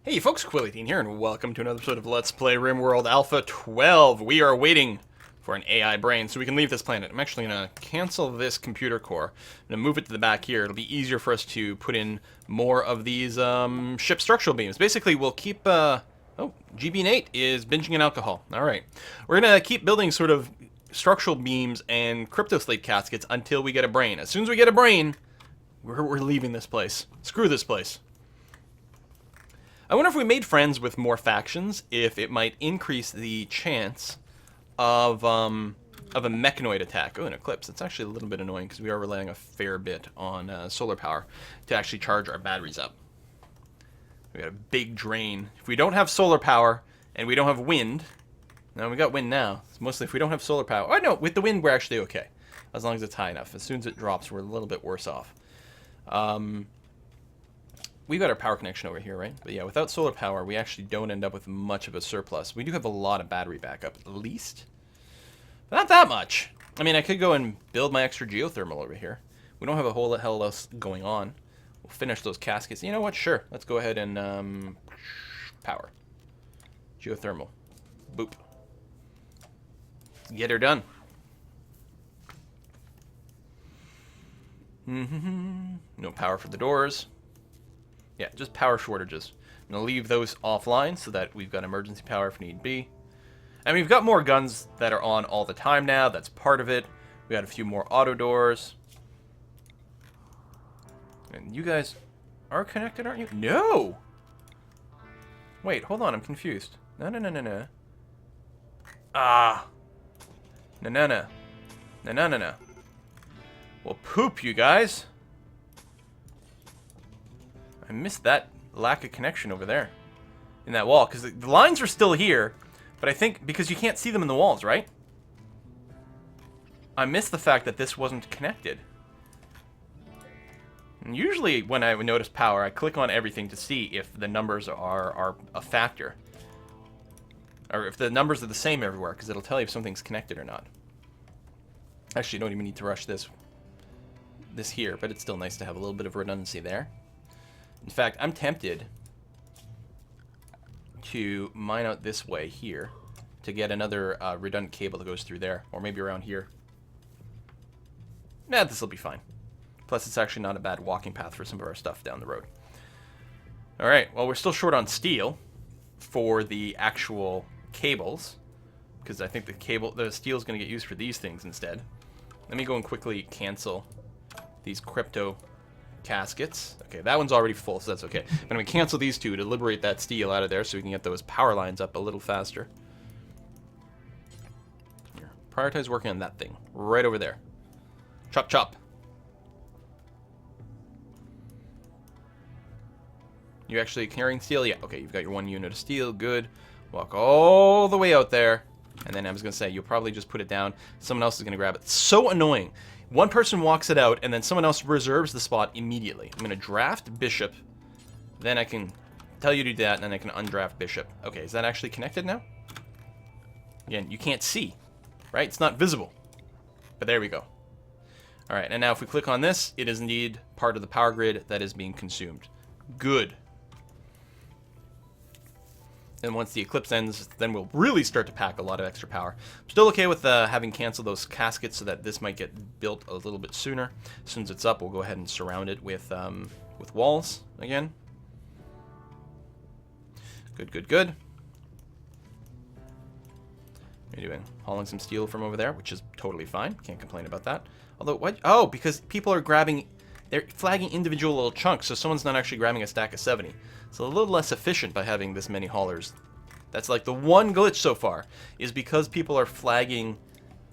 Hey folks, Quilly18 here, and welcome to another episode of Let's Play RimWorld Alpha 12. We are waiting for an AI brain so we can leave this planet. I'm actually going to cancel this computer core. I'm going to move it to the back here. It'll be easier for us to put in more of these ship structural beams. Basically, we'll keep... Oh, GB Nate is binging in alcohol. Alright. We're going to keep building sort of structural beams and crypto slate caskets until we get a brain. As soon as we get a brain, we're leaving this place. Screw this place. I wonder if we made friends with more factions, if it might increase the chance of a mechanoid attack. Oh, an eclipse. That's actually a little bit annoying because we are relying a fair bit on solar power to actually charge our batteries up. We got a big drain. If we don't have solar power and we don't have wind, no, we got wind now. It's mostly if we don't have solar power. Oh no, with the wind we're actually okay, as long as it's high enough. As soon as it drops, we're a little bit worse off. We've got our power connection over here, right? But yeah, without solar power, we actually don't end up with much of a surplus. We do have a lot of battery backup, at least. But not that much. I mean, I could go and build my extra geothermal over here. We don't have a whole hell else going on. We'll finish those caskets. You know what? Sure. Let's go ahead and power. Geothermal. Boop. Get her done. No power for the doors. Yeah, just power shortages. I'm going to leave those offline so that we've got emergency power if need be. And we've got more guns that are on all the time now. That's part of it. We got a few more auto doors. And you guys are connected, aren't you? No! Wait, hold on. I'm confused. No. Ah. No. Well, poop, you guys. I missed that lack of connection over there in that wall, because the lines are still here, but I think because you can't see them in the walls, right? I missed the fact that this wasn't connected. And usually when I would notice power, I click on everything to see if the numbers are a factor. Or if the numbers are the same everywhere, because it'll tell you if something's connected or not. Actually, you don't even need to rush this here, but it's still nice to have a little bit of redundancy there. In fact, I'm tempted to mine out this way here to get another redundant cable that goes through there, or maybe around here. Nah, this will be fine. Plus, it's actually not a bad walking path for some of our stuff down the road. All right, well, we're still short on steel for the actual cables, because I think the steel is going to get used for these things instead. Let me go and quickly cancel these crypto caskets. Okay, that one's already full, so that's okay. But I'm going to cancel these two to liberate that steel out of there so we can get those power lines up a little faster. Here, prioritize working on that thing. Right over there. Chop, chop. You actually carrying steel? Yeah, okay, you've got your 1 unit of steel. Good. Walk all the way out there. And then I was going to say, you'll probably just put it down. Someone else is going to grab it. It's so annoying. One person walks it out, and then someone else reserves the spot immediately. I'm going to draft Bishop. Then I can tell you to do that, and then I can undraft Bishop. Okay, is that actually connected now? Again, you can't see, right? It's not visible. But there we go. All right, and now if we click on this, it is indeed part of the power grid that is being consumed. Good. And once the eclipse ends, then we'll really start to pack a lot of extra power. I'm still okay with having canceled those caskets so that this might get built a little bit sooner. As soon as it's up, we'll go ahead and surround it with walls again. Good. What are you doing? Hauling some steel from over there, which is totally fine. Can't complain about that. Although, what? Oh, because people are grabbing... They're flagging individual little chunks, so someone's not actually grabbing a stack of 70. It's a little less efficient by having this many haulers. That's like the one glitch so far, is because people are flagging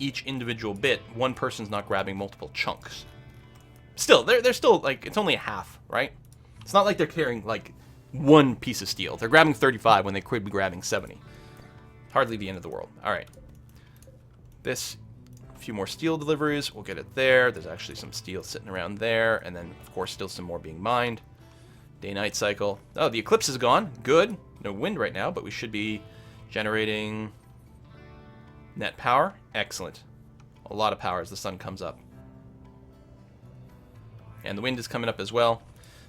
each individual bit, one person's not grabbing multiple chunks. Still, they're still, like, it's only a half, right? It's not like they're carrying, like, one piece of steel. They're grabbing 35 when they could be grabbing 70. Hardly the end of the world. All right. This... few more steel deliveries. We'll get it there. There's actually some steel sitting around there. And then, of course, still some more being mined. Day-night cycle. Oh, the eclipse is gone. Good. No wind right now, but we should be generating net power. Excellent. A lot of power as the sun comes up. And the wind is coming up as well.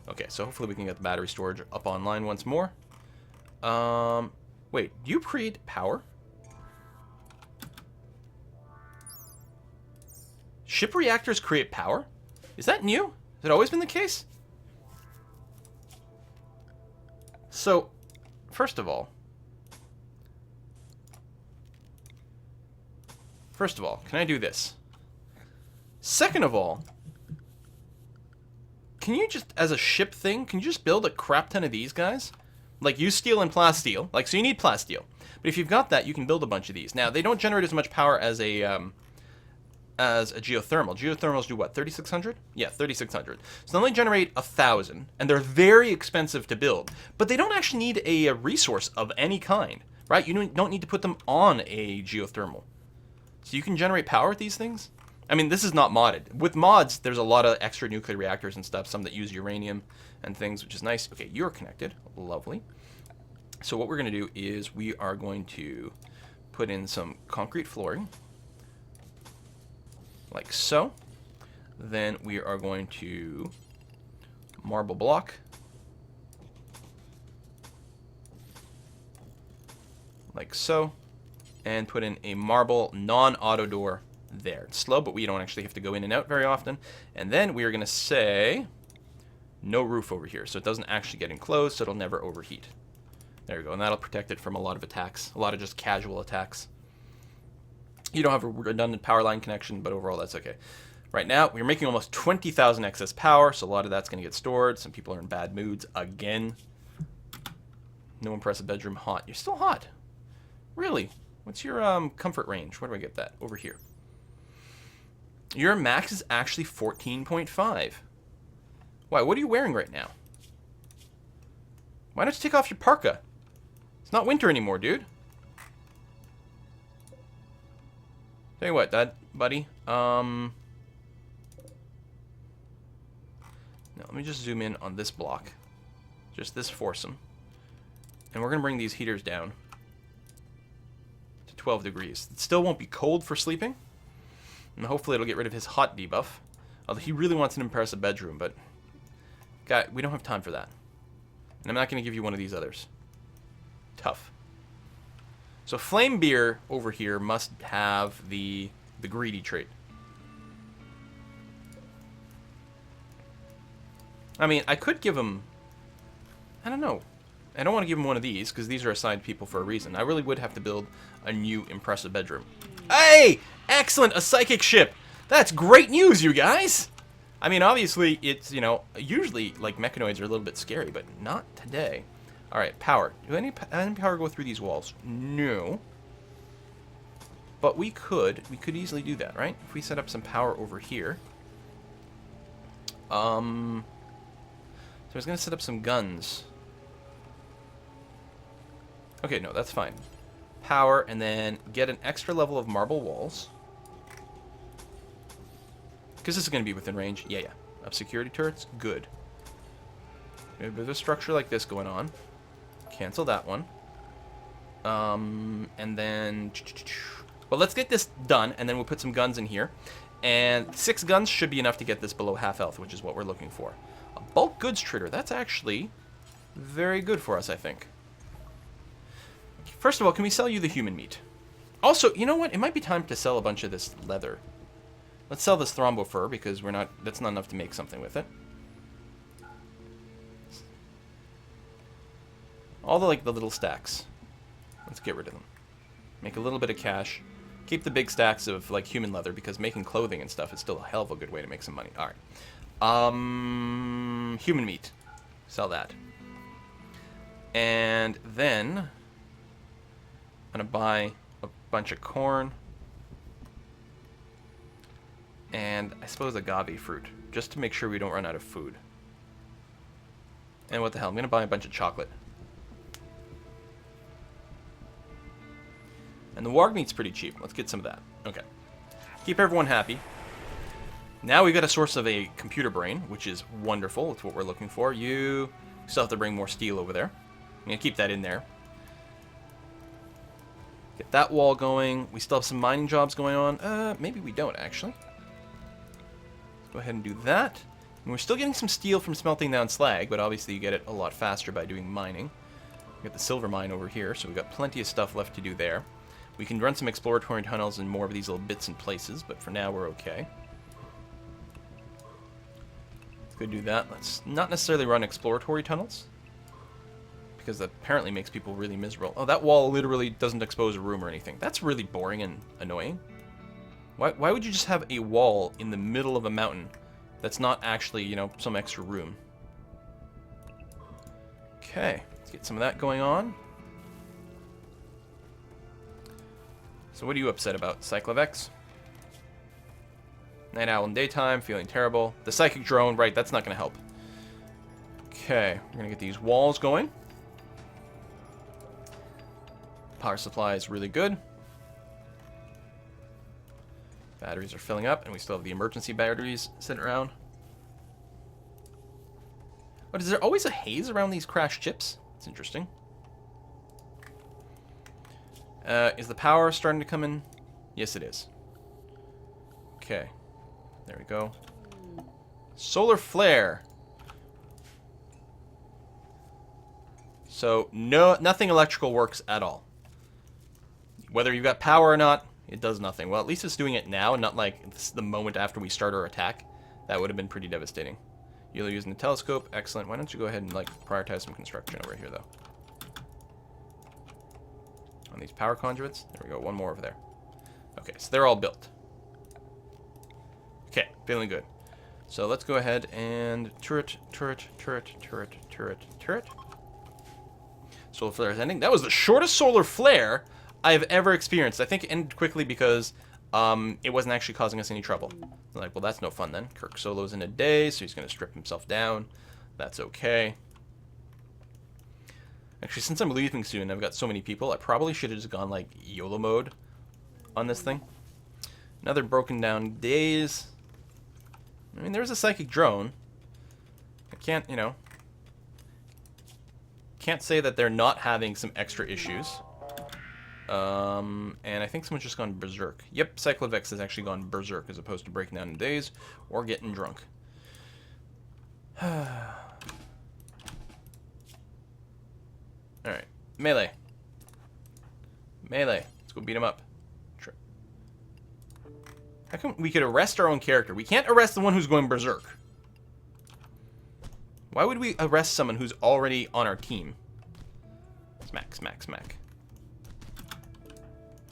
Okay, so hopefully we can get the battery storage up online once more. Wait, do you create power? Ship reactors create power? Is that new? Has it always been the case? So, first of all, can I do this? Second of all, can you just, as a ship thing, can you just build a crap ton of these guys? Like, use steel and plasteel. Like, so you need plasteel. But if you've got that, you can build a bunch of these. Now, they don't generate as much power as a geothermal. Geothermals do what, 3,600? Yeah, 3,600. So they only generate 1,000, and they're very expensive to build. But they don't actually need a resource of any kind, right? You don't need to put them on a geothermal. So you can generate power with these things? I mean, this is not modded. With mods, there's a lot of extra nuclear reactors and stuff, some that use uranium and things, which is nice. Okay, you're connected. Lovely. So what we're going to do is we are going to put in some concrete flooring, like so. Then we are going to marble block, like so, and put in a marble non-auto door there. It's slow, but we don't actually have to go in and out very often. And then we are going to say no roof over here, so it doesn't actually get enclosed, so it'll never overheat. There we go, and that'll protect it from a lot of attacks, a lot of just casual attacks. You don't have a redundant power line connection, but overall that's okay. Right now, we're making almost 20,000 excess power, so a lot of that's going to get stored. Some people are in bad moods again. No impressive bedroom hot. You're still hot. Really? What's your comfort range? Where do I get that? Over here. Your max is actually 14.5. Why? What are you wearing right now? Why don't you take off your parka? It's not winter anymore, dude. Tell you what, buddy. Now, let me just zoom in on this block. Just this foursome. And we're going to bring these heaters down to 12 degrees. It still won't be cold for sleeping. And hopefully it'll get rid of his hot debuff. Although he really wants an impressive bedroom, but guy, we don't have time for that. And I'm not going to give you one of these others. Tough. So Flame Beer over here must have the greedy trait. I mean, I could give him, I don't know. I don't want to give him one of these, because these are assigned people for a reason. I really would have to build a new impressive bedroom. Hey! Excellent! A psychic ship! That's great news, you guys! I mean, obviously, it's, you know, usually, like, mechanoids are a little bit scary, but not today. Alright, power. Do any power go through these walls? No. But we could easily do that, right? If we set up some power over here. So I was going to set up some guns. Okay, no, that's fine. Power, and then get an extra level of marble walls. Because this is going to be within range. Yeah. Of security turrets. Good. We have a bit of a structure like this going on. Cancel that one. And then... Well, let's get this done, and then we'll put some guns in here. And 6 guns should be enough to get this below half health, which is what we're looking for. A bulk goods trader. That's actually very good for us, I think. First of all, can we sell you the human meat? Also, you know what? It might be time to sell a bunch of this leather. Let's sell this thrombo fur, because that's not enough to make something with it. All the little stacks. Let's get rid of them. Make a little bit of cash. Keep the big stacks of like human leather, because making clothing and stuff is still a hell of a good way to make some money. All right. Human meat. Sell that. And then I'm gonna buy a bunch of corn. And I suppose agave fruit, just to make sure we don't run out of food. And what the hell, I'm gonna buy a bunch of chocolate. And the warg meat's pretty cheap. Let's get some of that. Okay. Keep everyone happy. Now we've got a source of a computer brain, which is wonderful. It's what we're looking for. You still have to bring more steel over there. I'm going to keep that in there. Get that wall going. We still have some mining jobs going on. Maybe we don't, actually. Let's go ahead and do that. And we're still getting some steel from smelting down slag, but obviously you get it a lot faster by doing mining. We got the silver mine over here, so we've got plenty of stuff left to do there. We can run some exploratory tunnels and more of these little bits and places, but for now we're okay. Let's go do that. Let's not necessarily run exploratory tunnels, because that apparently makes people really miserable. Oh, that wall literally doesn't expose a room or anything. That's really boring and annoying. Why would you just have a wall in the middle of a mountain that's not actually, you know, some extra room? Okay, let's get some of that going on. So what are you upset about, Cyclovex? Night owl in daytime, feeling terrible. The psychic drone, right, that's not going to help. Okay, we're going to get these walls going. Power supply is really good. Batteries are filling up, and we still have the emergency batteries sitting around. But is there always a haze around these crashed chips? It's interesting. Is the power starting to come in? Yes, it is. Okay. There we go. Solar flare. So, nothing electrical works at all. Whether you've got power or not, it does nothing. Well, at least it's doing it now, and not like it's the moment after we start our attack. That would have been pretty devastating. You're using the telescope. Excellent. Why don't you go ahead and, like, prioritize some construction over here, though. On these power conduits. There we go. One more over there. Okay, so they're all built. Okay, feeling good. So let's go ahead and turret. Solar flare is ending. That was the shortest solar flare I've ever experienced. I think it ended quickly because it wasn't actually causing us any trouble. I'm like, well, that's no fun then. Kirk Solo's in a day, so he's going to strip himself down. That's okay. Actually, since I'm leaving soon, I've got so many people, I probably should have just gone, like, YOLO mode on this thing. Another broken down days. I mean, there's a psychic drone. I can't, you know, can't say that they're not having some extra issues. And I think someone's just gone berserk. Yep, Cyclovex has actually gone berserk as opposed to breaking down in days or getting drunk. Alright, melee. Melee. Let's go beat him up. How come we could arrest our own character? We can't arrest the one who's going berserk. Why would we arrest someone who's already on our team? Smack, smack, smack.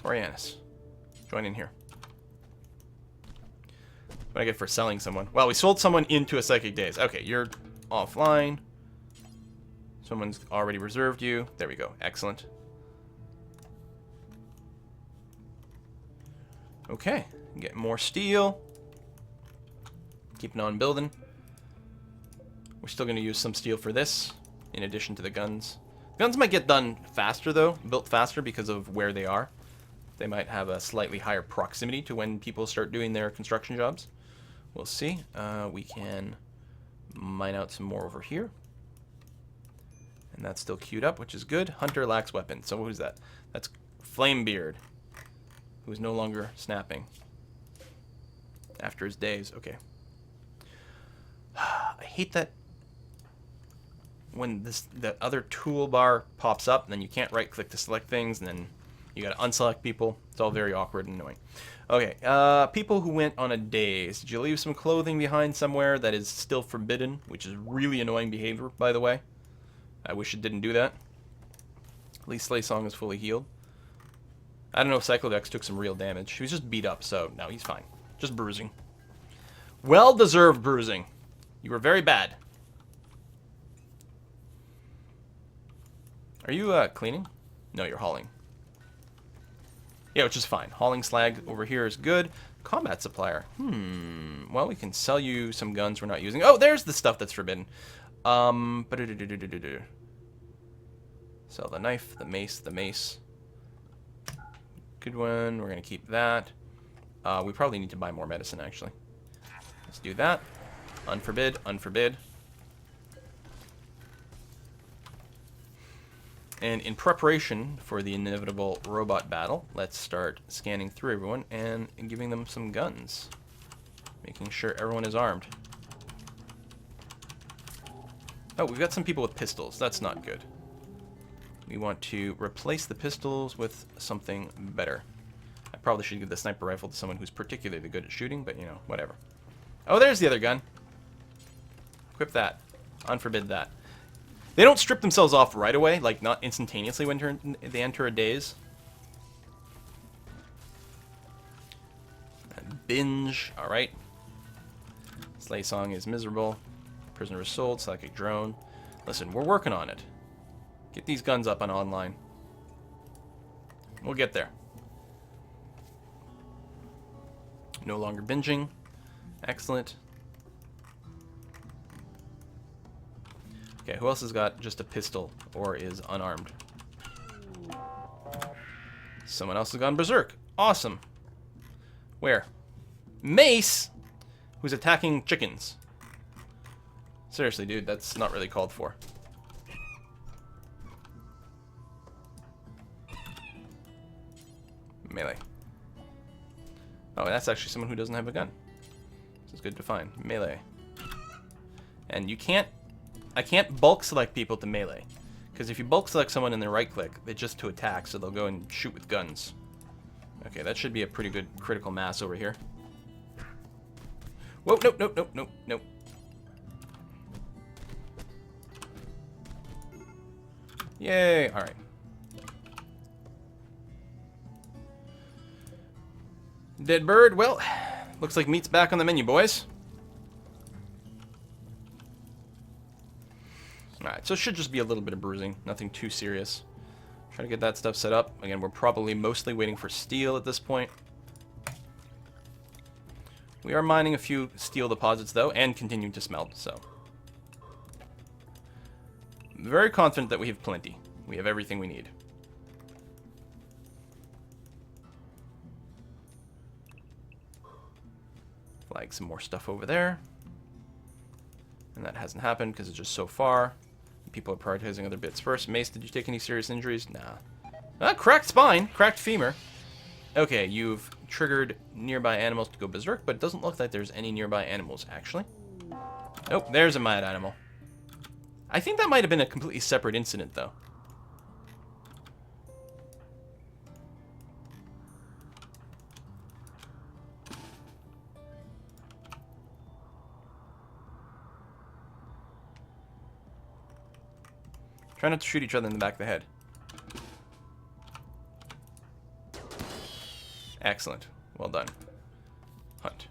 Orianus, join in here. What do I get for selling someone? Well, we sold someone into a Psychic Daze. Okay, you're offline. Someone's already reserved you. There we go. Excellent. Okay, get more steel. Keeping on building. We're still going to use some steel for this, in addition to the guns. Guns might get done faster, though. Built faster because of where they are. They might have a slightly higher proximity to when people start doing their construction jobs. We'll see. We can mine out some more over here. And that's still queued up, which is good. Hunter lacks weapons. So who's that? That's Flamebeard, who's no longer snapping after his days. Okay. I hate that when the other toolbar pops up, and then you can't right-click to select things, and then you gotta unselect people. It's all very awkward and annoying. Okay, people who went on a daze. Did you leave some clothing behind somewhere that is still forbidden? Which is really annoying behavior, by the way. I wish it didn't do that. At least Slay Song is fully healed. I don't know if Cyclodex took some real damage. He was just beat up, so no, he's fine. Just bruising. Well-deserved bruising. You were very bad. Are you cleaning? No, you're hauling. Yeah, which is fine. Hauling slag over here is good. Combat supplier. Well, we can sell you some guns we're not using. Oh, there's the stuff that's forbidden. Sell the knife, the mace, the mace. Good one. We're going to keep that. We probably need to buy more medicine, actually. Let's do that. Unforbid, unforbid. And in preparation for the inevitable robot battle, let's start scanning through everyone and giving them some guns. Making sure everyone is armed. Oh, we've got some people with pistols. That's not good. we want to replace the pistols with something better. I probably should give the sniper rifle to someone who's particularly good at shooting, but, you know, whatever. Oh, there's the other gun. Equip that. Unforbid that. They don't strip themselves off right away, like not instantaneously when they enter a daze. Binge. Alright. Slay Song is miserable. Prisoner is sold. Psychic Drone. Listen, we're working on it. Get these guns up on online. We'll get there. No longer binging. Excellent. Okay, who else has got just a pistol or is unarmed? Someone else has gone berserk. Awesome. Where? Mace, who's attacking chickens. Seriously, dude, that's not really called for. Melee. Oh, that's actually someone who doesn't have a gun. This is good to find. Melee. And you can't... I can't bulk select people to melee. Because if you bulk select someone and then right click, it's just to attack, so they'll go and shoot with guns. Okay, that should be a pretty good critical mass over here. Whoa, nope, nope, nope, nope, nope. Yay, alright. Dead bird, well, looks like meat's back on the menu, boys. Alright, so it should just be a little bit of bruising, nothing too serious. Try to get that stuff set up. Again, we're probably mostly waiting for steel at this point. We are mining a few steel deposits, though, and continuing to smelt, so. I'm very confident that we have plenty. We have everything we need. Flag some more stuff over there. And that hasn't happened because it's just so far. People are prioritizing other bits first. Mace, did you take any serious injuries? Nah. Ah, cracked spine. Cracked femur. Okay, you've triggered nearby animals to go berserk, but it doesn't look like there's any nearby animals, actually. Oh, there's a mad animal. I think that might have been a completely separate incident, though. Try not to shoot each other in the back of the head. Excellent. Well done. Hunt.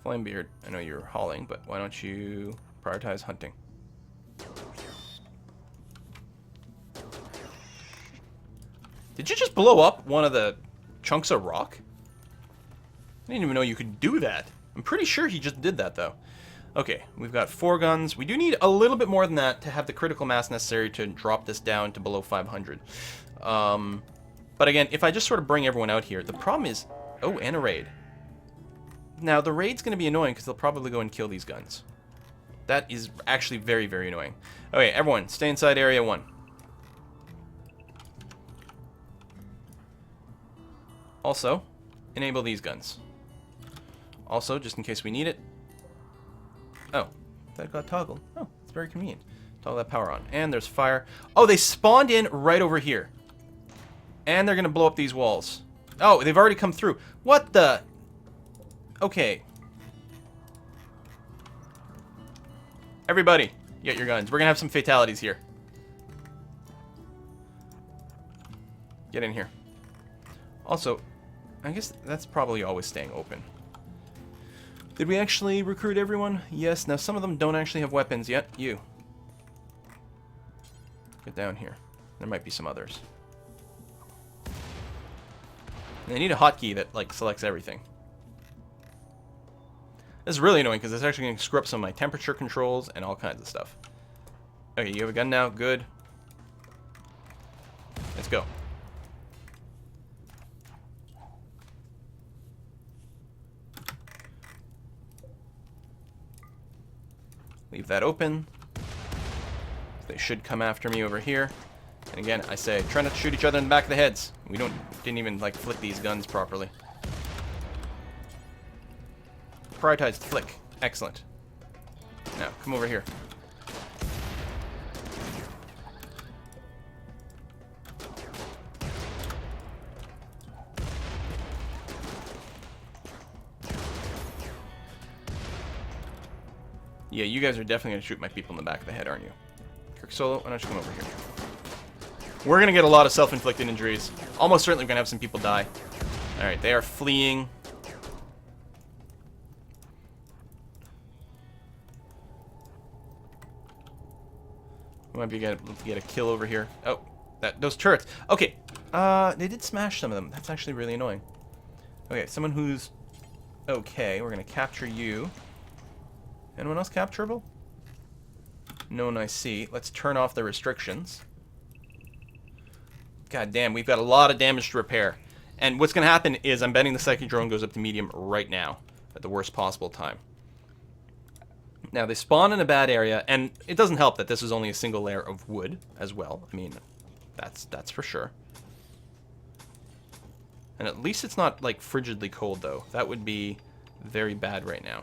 Flamebeard, I know you're hauling, but why don't you prioritize hunting? Did you just blow up one of the chunks of rock? I didn't even know you could do that. I'm pretty sure he just did that, though. Okay, we've got 4 guns. We do need a little bit more than that to have the critical mass necessary to drop this down to below 500. But again, if I just sort of bring everyone out here, the problem is... Oh, and a raid. Now, the raid's going to be annoying because they'll probably go and kill these guns. That is actually very, very annoying. Okay, everyone, stay inside Area 1. Also, enable these guns. Also, just in case we need it. Oh, that got toggled. Oh, it's very convenient. Toggle that power on. And there's fire. Oh, they spawned in right over here. And they're going to blow up these walls. Oh, they've already come through. What the... Okay. Everybody, get your guns. We're going to have some fatalities here. Get in here. Also, I guess that's probably always staying open. Did we actually recruit everyone? Yes. Now, some of them don't actually have weapons yet. You. Get down here. There might be some others. And they need a hotkey that, like, selects everything. This is really annoying because it's actually going to screw up some of my temperature controls and all kinds of stuff. Okay, you have a gun now. Good. Let's go. Leave that open. They should come after me over here. And again, I say, try not to shoot each other in the back of the heads. We didn't even, like, flick these guns properly. Prioritized flick. Excellent. Now, come over here. Yeah, you guys are definitely going to shoot my people in the back of the head, aren't you? Kirk Solo, why don't you come over here? We're going to get a lot of self-inflicted injuries. Almost certainly we're going to have some people die. Alright, they are fleeing. We might be able to get a kill over here. Oh, those turrets. Okay, they did smash some of them. That's actually really annoying. Okay, someone who's okay. We're going to capture you. Anyone else capturable? No one I see. Let's turn off the restrictions. God damn, we've got a lot of damage to repair. And what's going to happen is I'm betting the second drone goes up to medium right now at the worst possible time. Now, they spawn in a bad area, and it doesn't help that this is only a single layer of wood as well. I mean, that's for sure. And at least it's not, like, frigidly cold, though. That would be very bad right now.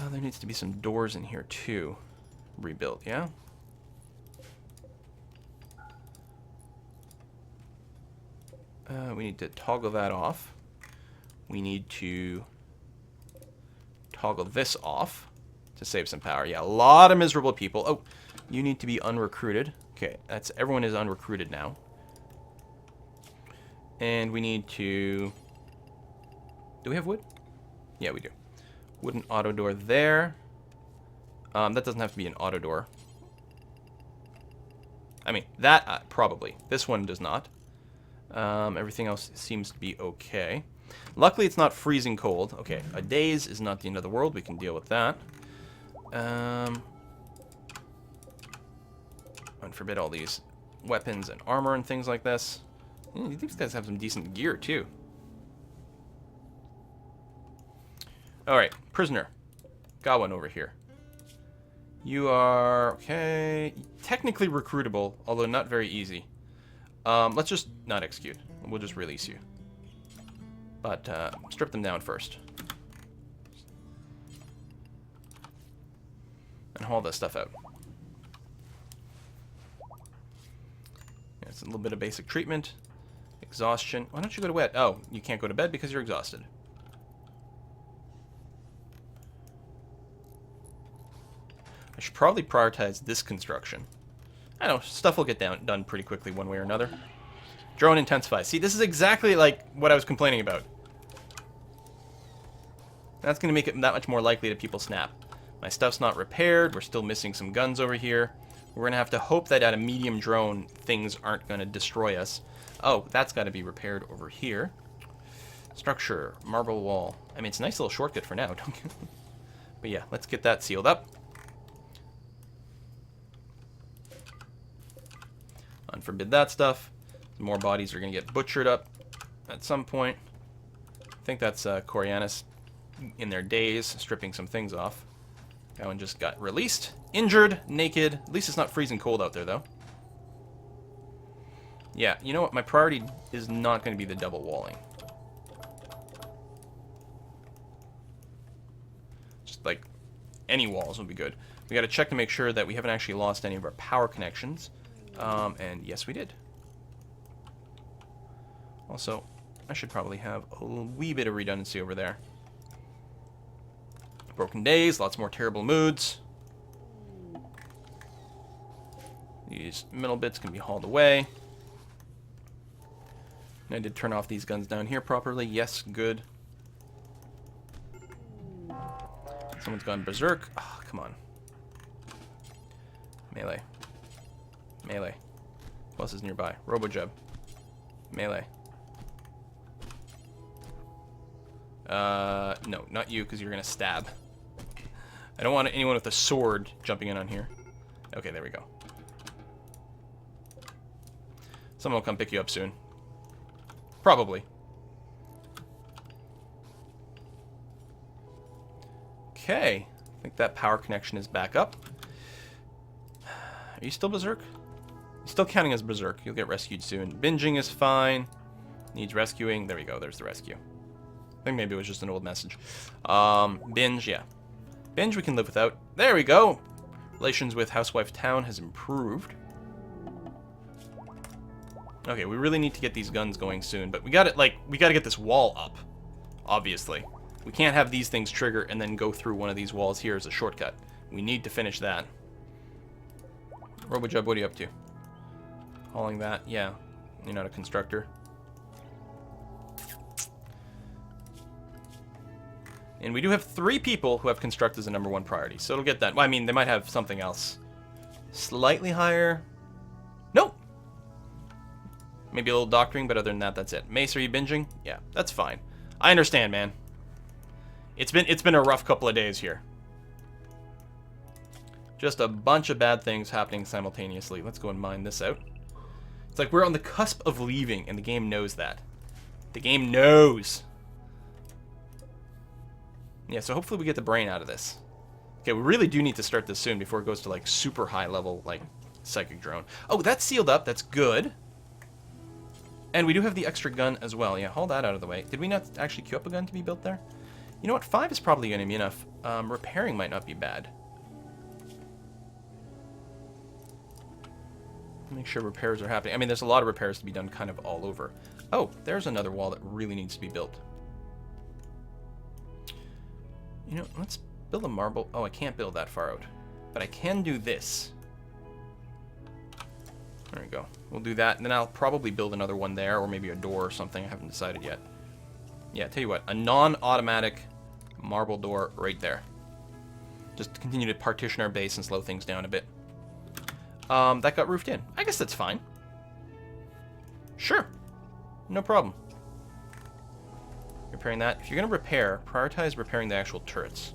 There needs to be some doors in here, too. Rebuilt, yeah? We need to toggle that off. We need to toggle this off to save some power. Yeah, a lot of miserable people. Oh, you need to be unrecruited. Okay, everyone is unrecruited now. And we need to... Do we have wood? Yeah, we do. Wooden auto door there. That doesn't have to be an auto door. I mean, that probably. This one does not. Everything else seems to be okay. Luckily, it's not freezing cold. Okay, a daze is not the end of the world. We can deal with that. Unforbid all these weapons and armor and things like this. These guys have some decent gear, too. Alright, prisoner. Got one over here. You are, okay, technically recruitable, although not very easy. Let's just not execute. We'll just release you. But strip them down first. And haul this stuff out. Yeah, it's a little bit of basic treatment. Exhaustion. Why don't you go to bed? Oh, you can't go to bed because you're exhausted. I should probably prioritize this construction. I know, stuff will get done pretty quickly one way or another. Drone intensify. See, this is exactly like what I was complaining about. That's going to make it that much more likely that people snap. My stuff's not repaired. We're still missing some guns over here. We're going to have to hope that at a medium drone, things aren't going to destroy us. Oh, that's got to be repaired over here. Structure, marble wall. I mean, it's a nice little shortcut for now. But yeah, let's get that sealed up. Unforbid that stuff. More bodies are going to get butchered up at some point. I think that's Corianis in their days, stripping some things off. That one just got released. Injured, naked. At least it's not freezing cold out there, though. Yeah, you know what? My priority is not going to be the double walling. Just like any walls would be good. We got to check to make sure that we haven't actually lost any of our power connections. And yes, we did. Also, I should probably have a wee bit of redundancy over there. Broken days, lots more terrible moods. These metal bits can be hauled away. And I did turn off these guns down here properly. Yes, good. Someone's gone berserk. Oh, come on. Melee. Melee. Who else is nearby? Robojub. Melee. No, not you, because you're going to stab. I don't want anyone with a sword jumping in on here. Okay, there we go. Someone will come pick you up soon. Probably. Okay. I think that power connection is back up. Are you still berserk? You're still counting as berserk. You'll get rescued soon. Binging is fine. Needs rescuing. There we go. There's the rescue. I think maybe it was just an old message. Binge, yeah. Binge we can live without. There we go. Relations with Housewife Town has improved. Okay, we really need to get these guns going soon, but we got to get this wall up. obviously. We can't have these things trigger and then go through one of these walls here as a shortcut. We need to finish that. RoboJub, what are you up to? Hauling that? Yeah. You're not a constructor. And we do have 3 people who have construct as a #1 priority, so it'll get that. Well, I mean, they might have something else. Slightly higher. Nope. Maybe a little doctoring, but other than that, that's it. Mace, are you binging? Yeah, that's fine. I understand, man. It's been a rough couple of days here. Just a bunch of bad things happening simultaneously. Let's go and mine this out. It's like we're on the cusp of leaving, and the game knows that. The game knows. Yeah, so hopefully we get the brain out of this. Okay, we really do need to start this soon before it goes to, like, super high level, like, psychic drone. Oh, that's sealed up. That's good. And we do have the extra gun as well. Yeah, haul that out of the way. Did we not actually queue up a gun to be built there? You know what? 5 is probably going to be enough. Repairing might not be bad. Make sure repairs are happening. I mean, there's a lot of repairs to be done kind of all over. Oh, there's another wall that really needs to be built. You know, let's build a marble. Oh, I can't build that far out. But I can do this. There we go. We'll do that, and then I'll probably build another one there, or maybe a door or something. I haven't decided yet. Yeah, tell you what, a non-automatic marble door right there. Just to continue to partition our base and slow things down a bit. That got roofed in. I guess that's fine. Sure. No problem. Repairing that. If you're going to repair, prioritize repairing the actual turrets.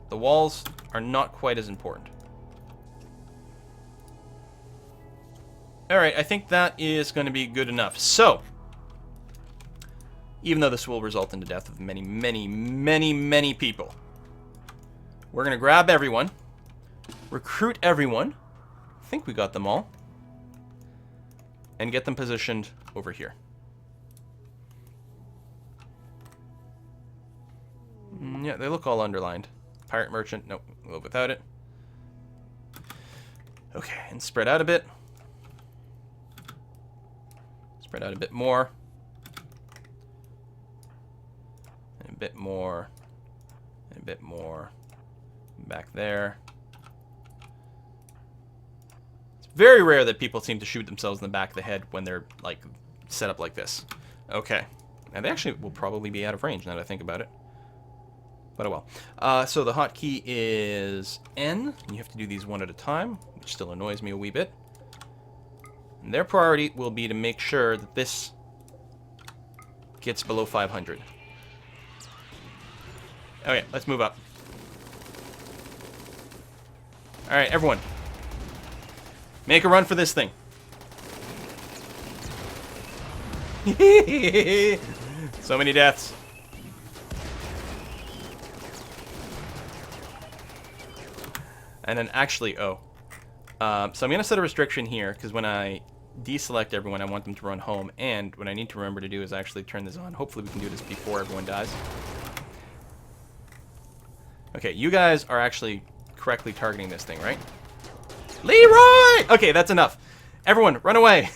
The walls are not quite as important. Alright, I think that is going to be good enough. So, even though this will result in the death of many, many, many, many people, we're going to grab everyone, recruit everyone, I think we got them all, and get them positioned over here. Yeah, they look all underlined. Pirate merchant, nope, we'll go without it. Okay, and spread out a bit. Spread out a bit more. And a bit more. And a bit more. Back there. It's very rare that people seem to shoot themselves in the back of the head when they're, like, set up like this. Okay. And they actually will probably be out of range now that I think about it. But oh well. So the hotkey is N. You have to do these one at a time, which still annoys me a wee bit. And their priority will be to make sure that this gets below 500. Okay, let's move up. Alright, everyone. Make a run for this thing. So many deaths. And then actually, so I'm going to set a restriction here, because when I deselect everyone, I want them to run home. And what I need to remember to do is actually turn this on. Hopefully we can do this before everyone dies. Okay, you guys are actually correctly targeting this thing, right? Leroy! Okay, that's enough. Everyone, run away.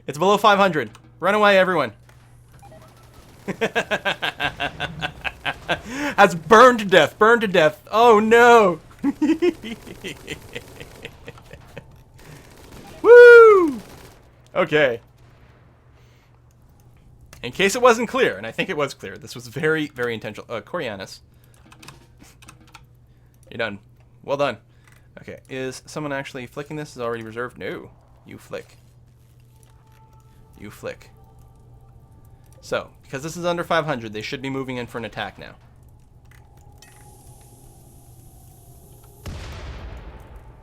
It's below 500. Run away, everyone. That's burned to death. Burned to death. Oh, no. Woo! Okay. In case it wasn't clear, and I think it was clear, this was very, very intentional. Corianis. You're done. Well done. Okay, is someone actually flicking this? Is already reserved? No. You flick. You flick. So, because this is under 500, they should be moving in for an attack now.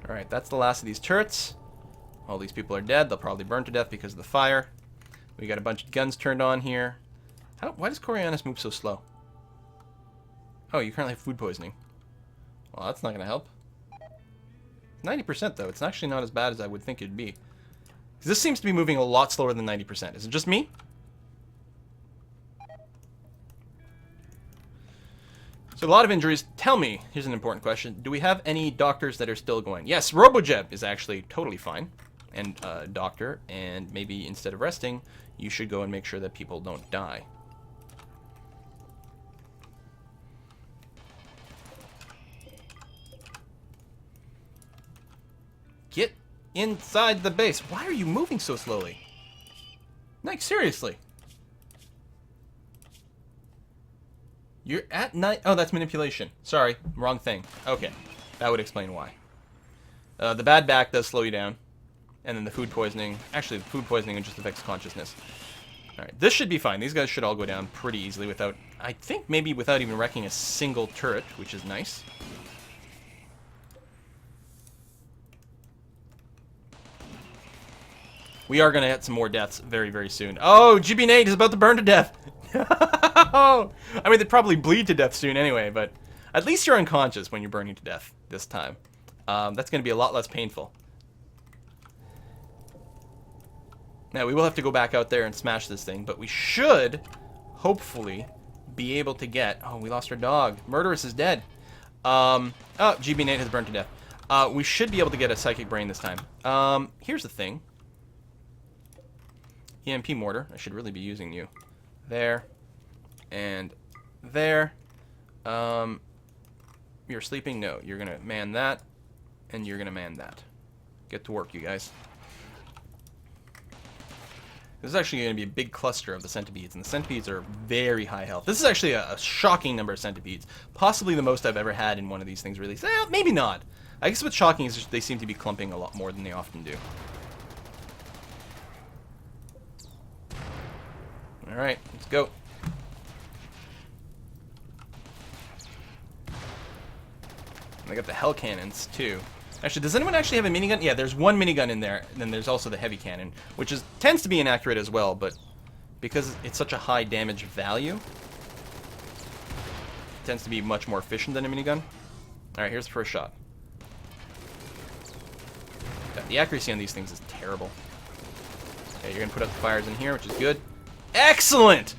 Alright, that's the last of these turrets. All these people are dead. They'll probably burn to death because of the fire. We got a bunch of guns turned on here. Why does Corianis move so slow? Oh, you currently have food poisoning. Well, that's not going to help. 90% though. It's actually not as bad as I would think it'd be. This seems to be moving a lot slower than 90%. Is it just me? So a lot of injuries. Tell me, here's an important question. Do we have any doctors that are still going? Yes, RoboJeb is actually totally fine. And doctor, and maybe instead of resting, you should go and make sure that people don't die. Get inside the base. Why are you moving so slowly? Like, seriously. You're at night. Oh, that's manipulation. Sorry, wrong thing. Okay, that would explain why. The bad back does slow you down. And then the food poisoning. Actually, the food poisoning just affects consciousness. Alright, this should be fine. These guys should all go down pretty easily without... I think maybe without even wrecking a single turret, which is nice. We are going to get some more deaths very, very soon. Oh, GB Nate is about to burn to death. I mean, they'd probably bleed to death soon anyway, but at least you're unconscious when you're burning to death this time. That's going to be a lot less painful. Now, we will have to go back out there and smash this thing, but we should, hopefully, be able to get... Oh, we lost our dog. Murderous is dead. Oh, GB Nate has burned to death. We should be able to get a Psychic Brain this time. Here's the thing. EMP Mortar. I should really be using you. There. And there. You're sleeping? No. You're going to man that. And you're going to man that. Get to work, you guys. This is actually going to be a big cluster of the centipedes, and the centipedes are very high health. This is actually a shocking number of centipedes. Possibly the most I've ever had in one of these things released. Maybe not. I guess what's shocking is just they seem to be clumping a lot more than they often do. Alright, let's go. And I got the hell cannons, too. Actually, does anyone actually have a minigun? Yeah, there's one minigun in there, and then there's also the heavy cannon, which tends to be inaccurate as well, but because it's such a high damage value, it tends to be much more efficient than a minigun. Alright, here's the first shot. The accuracy on these things is terrible. Okay, you're going to put up the fires in here, which is good. Excellent!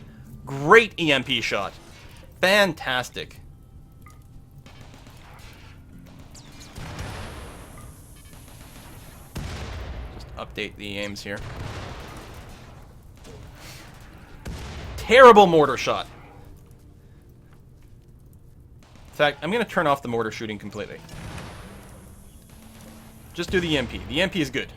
Great EMP shot. Fantastic. Update the aims here. Terrible mortar shot. In fact, I'm going to turn off the mortar shooting completely. Just do the EMP. The EMP is good.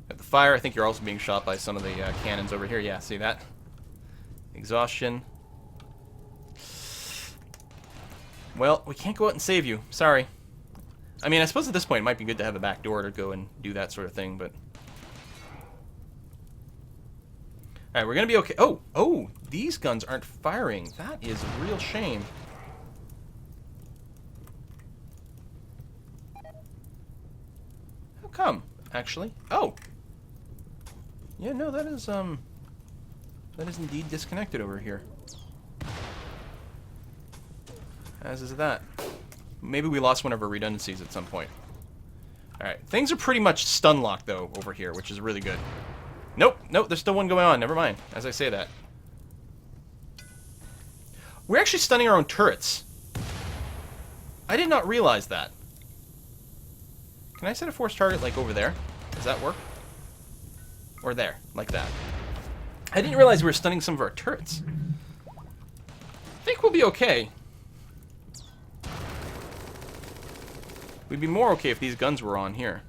At the fire, I think you're also being shot by some of the cannons over here. Yeah, see that? Exhaustion. Well, we can't go out and save you. Sorry. I mean, I suppose at this point it might be good to have a back door to go and do that sort of thing, but... Alright, we're gonna be okay. Oh, these guns aren't firing. That is a real shame. How come, actually? Oh! Yeah, no, that is indeed disconnected over here. As is that. Maybe we lost one of our redundancies at some point. Alright, things are pretty much stun locked, though, over here, which is really good. Nope, there's still one going on. Never mind, as I say that. We're actually stunning our own turrets. I did not realize that. Can I set a force target, like, over there? Does that work? Or there, like that. I didn't realize we were stunning some of our turrets. I think we'll be okay. We'd be more okay if these guns were on here.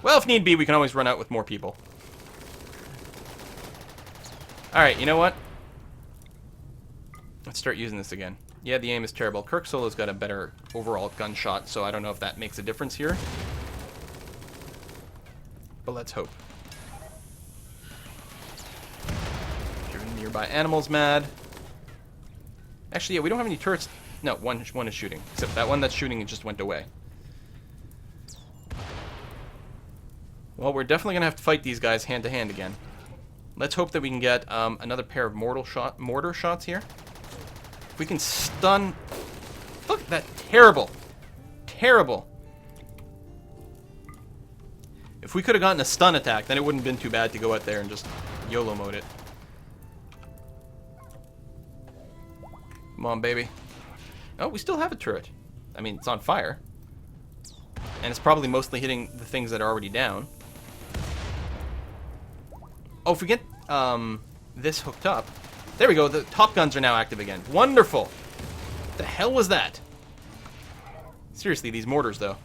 Well, if need be, we can always run out with more people. Alright, you know what? Let's start using this again. Yeah, the aim is terrible. Kirk Solo's got a better overall gunshot, so I don't know if that makes a difference here. But let's hope. Driven nearby animals mad. Actually, yeah, we don't have any turrets. No, one is shooting. Except that one that's shooting, it just went away. Well, we're definitely going to have to fight these guys hand to hand again. Let's hope that we can get another pair of mortar shots here. If we can stun... Look at that. Terrible. Terrible. If we could have gotten a stun attack, then it wouldn't have been too bad to go out there and just YOLO mode it. Come on, baby. Oh, we still have a turret. I mean, it's on fire. And it's probably mostly hitting the things that are already down. Oh, if we get this hooked up... There we go, the top guns are now active again. Wonderful! What the hell was that? Seriously, these mortars, though.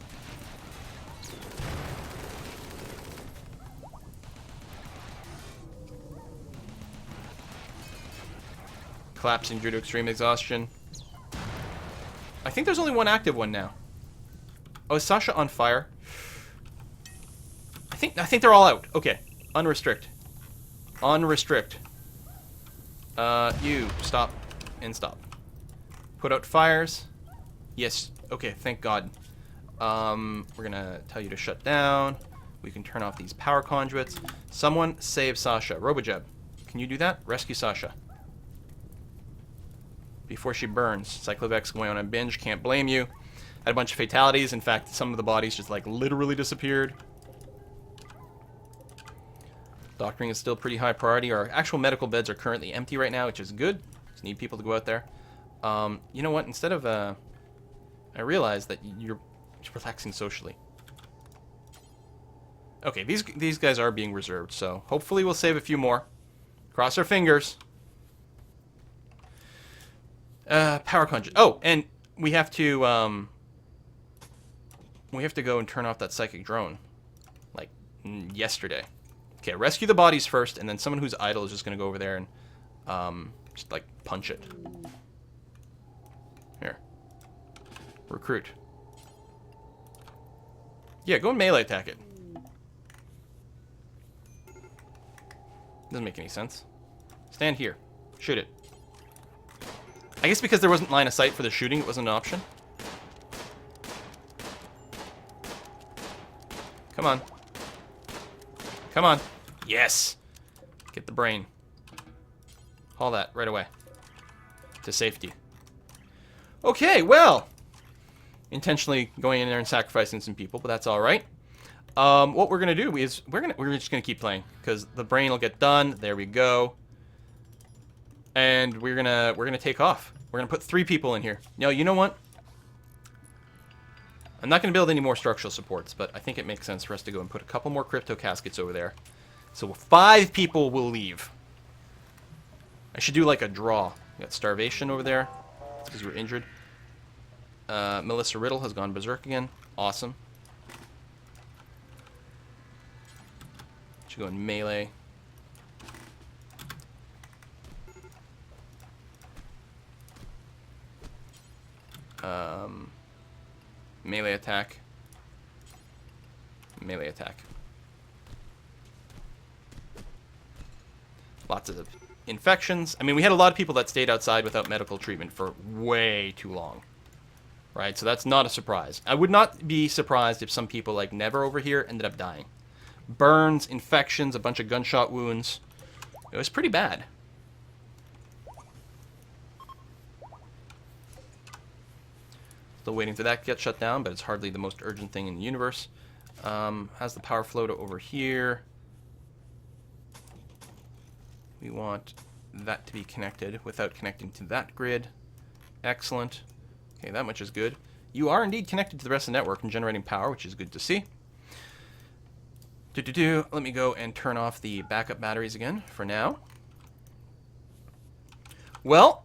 Collapsing due to extreme exhaustion. I think there's only one active one now. Oh, is Sasha on fire? I think they're all out. Okay. Unrestrict. Unrestrict. You. Stop. And stop. Put out fires. Yes. Okay, thank God. We're gonna tell you to shut down. We can turn off these power conduits. Someone save Sasha. Robojeb, can you do that? Rescue Sasha. Before she burns. Cyclovex going on a binge. Can't blame you. Had a bunch of fatalities. In fact, some of the bodies just, like, literally disappeared. Doctoring is still pretty high priority. Our actual medical beds are currently empty right now, which is good. Just need people to go out there. You know what? Instead of, I realized that you're relaxing socially. Okay, these guys are being reserved, so hopefully we'll save a few more. Cross our fingers. Power conduit. Oh, and we have to go and turn off that psychic drone. Like, yesterday. Okay, rescue the bodies first, and then someone who's idle is just going to go over there and, just, like, punch it. Here. Recruit. Yeah, go and melee attack it. Doesn't make any sense. Stand here. Shoot it. I guess because there wasn't line of sight for the shooting, it wasn't an option. Come on. Come on. Yes! Get the brain. Haul that right away. To safety. Okay, well. Intentionally going in there and sacrificing some people, but that's alright. What we're gonna do is we're just gonna keep playing. Because the brain will get done. There we go. And we're gonna take off. We're gonna put 3 people in here. No, you know what? I'm not gonna build any more structural supports, but I think it makes sense for us to go and put a couple more crypto caskets over there. So 5 people will leave. I should do like a draw. We got Starvation over there. It's because you were injured. Melissa Riddle has gone berserk again. Awesome. Should go in melee. Melee attack. Melee attack. Lots of infections. I mean, we had a lot of people that stayed outside without medical treatment for way too long. Right? So that's not a surprise. I would not be surprised if some people, like Never over here, ended up dying. Burns, infections, a bunch of gunshot wounds. It was pretty bad. Still waiting for that to get shut down, but it's hardly the most urgent thing in the universe. Has the power flow to over here. We want that to be connected without connecting to that grid. Excellent. Okay, that much is good. You are indeed connected to the rest of the network and generating power, which is good to see. Let me go and turn off the backup batteries again for now. Well,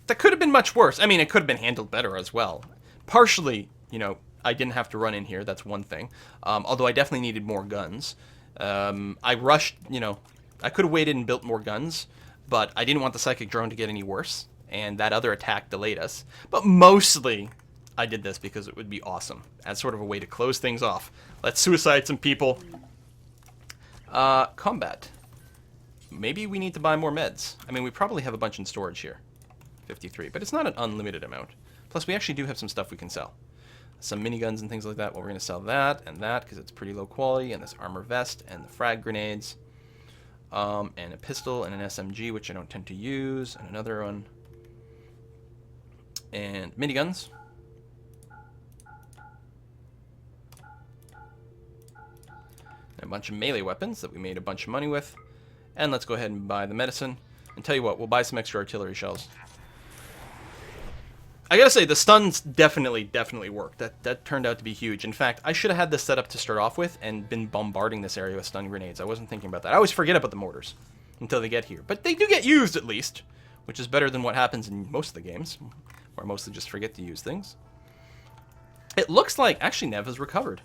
that could have been much worse. I mean, it could have been handled better as well. Partially, you know, I didn't have to run in here. That's one thing. Although I definitely needed more guns. I rushed, you know, I could have waited and built more guns, but I didn't want the psychic drone to get any worse. And that other attack delayed us. But mostly, I did this because it would be awesome. As sort of a way to close things off. Let's suicide some people. Combat. Maybe we need to buy more meds. I mean, we probably have a bunch in storage here. 53, but it's not an unlimited amount. Plus, we actually do have some stuff we can sell. Some miniguns and things like that. Well, we're going to sell that and that because it's pretty low quality. And this armor vest and the frag grenades. And a pistol and an SMG, which I don't tend to use. And another one. And miniguns. And a bunch of melee weapons that we made a bunch of money with. And let's go ahead and buy the medicine. And tell you what, we'll buy some extra artillery shells. I gotta say, the stuns definitely worked. That turned out to be huge. In fact, I should have had this set up to start off with and been bombarding this area with stun grenades. I wasn't thinking about that. I always forget about the mortars until they get here. But they do get used, at least, which is better than what happens in most of the games. or mostly just forget to use things. It looks like, actually, Nev has recovered.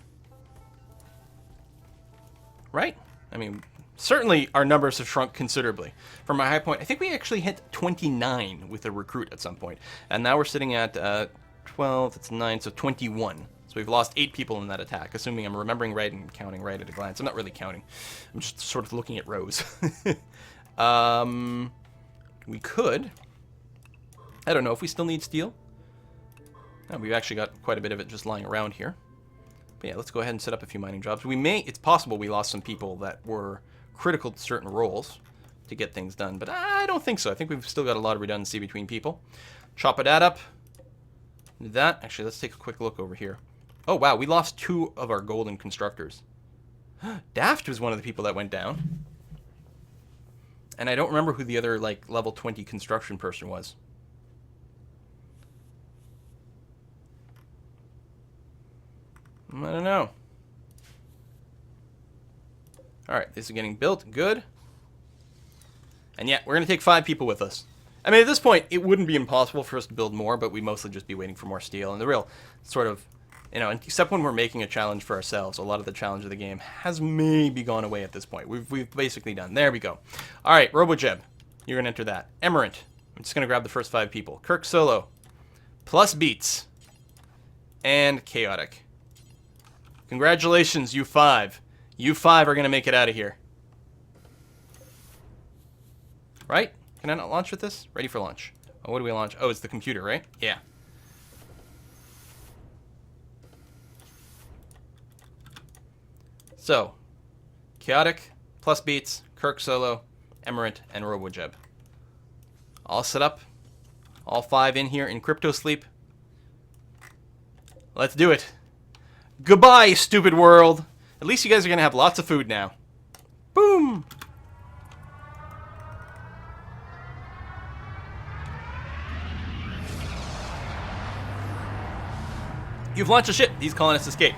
Right? I mean, certainly our numbers have shrunk considerably. From my high point, I think we actually hit 29 with a recruit at some point. And now we're sitting at 12, that's 9, so 21. So we've lost 8 people in that attack, assuming I'm remembering right and counting right at a glance. I'm not really counting. I'm just sort of looking at rows. We could. I don't know if we still need steel. No, we've actually got quite a bit of it just lying around here. But yeah, let's go ahead and set up a few mining jobs. It's possible we lost some people that were critical to certain roles to get things done, but I don't think so. I think we've still got a lot of redundancy between people. Chop that up. Actually, let's take a quick look over here. Oh, wow, we lost 2 of our golden constructors. Daft was one of the people that went down. And I don't remember who the other, like, level 20 construction person was. I don't know. Alright, this is getting built. Good. And yeah, we're going to take 5 people with us. I mean, at this point, it wouldn't be impossible for us to build more, but we'd mostly just be waiting for more steel. And the real sort of, you know, except when we're making a challenge for ourselves, a lot of the challenge of the game has maybe gone away at this point. We've basically done. There we go. Alright, RoboJeb. You're going to enter that. Emerant. I'm just going to grab the first 5 people. Kirk Solo. Plus Beats. And Chaotic. Congratulations, you 5. You 5 are going to make it out of here. Right? Can I not launch with this? Ready for launch. Oh, what do we launch? Oh, it's the computer, right? Yeah. So, Chaotic, Plus Beats, Kirk Solo, Emerant, and RoboJeb. All set up. All 5 in here in crypto sleep. Let's do it. Goodbye, stupid world. At least you guys are going to have lots of food now. Boom. You've launched a ship. These colonists escaped.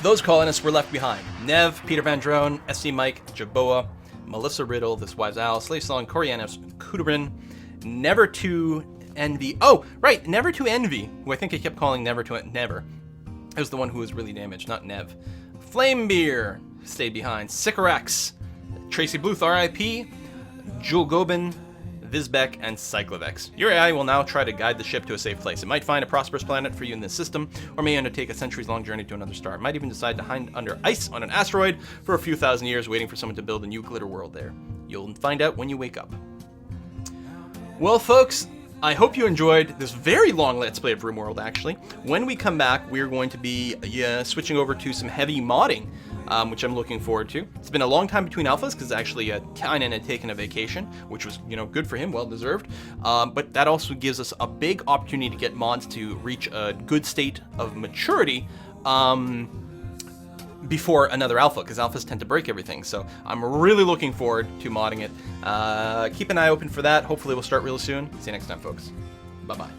Those colonists were left behind. Nev, Peter Van Drone, SC Mike, Jaboa, Melissa Riddle, This Wise Owl, Slave Song, Corianos, Kuderin, Never to Envy. Oh, right, Never to Envy, who I think I kept calling Never to Never. It was the one who was really damaged, not Nev. Flamebeer stayed behind. Sycorax, Tracy Bluth, RIP, Jewel Gobin, Vizbek, and Cyclovex. Your AI will now try to guide the ship to a safe place. It might find a prosperous planet for you in this system, or may undertake a centuries-long journey to another star. It might even decide to hide under ice on an asteroid for a few thousand years, waiting for someone to build a new glitter world there. You'll find out when you wake up. Well, folks, I hope you enjoyed this very long Let's Play of RimWorld, actually. When we come back, we're going to be switching over to some heavy modding, which I'm looking forward to. It's been a long time between alphas, because actually Kynan had taken a vacation, which was, you know, good for him, well-deserved. But that also gives us a big opportunity to get mods to reach a good state of maturity before another alpha, because alphas tend to break everything. So I'm really looking forward to modding it. Keep an eye open for that. Hopefully we'll start real soon. See you next time, folks. Bye-bye.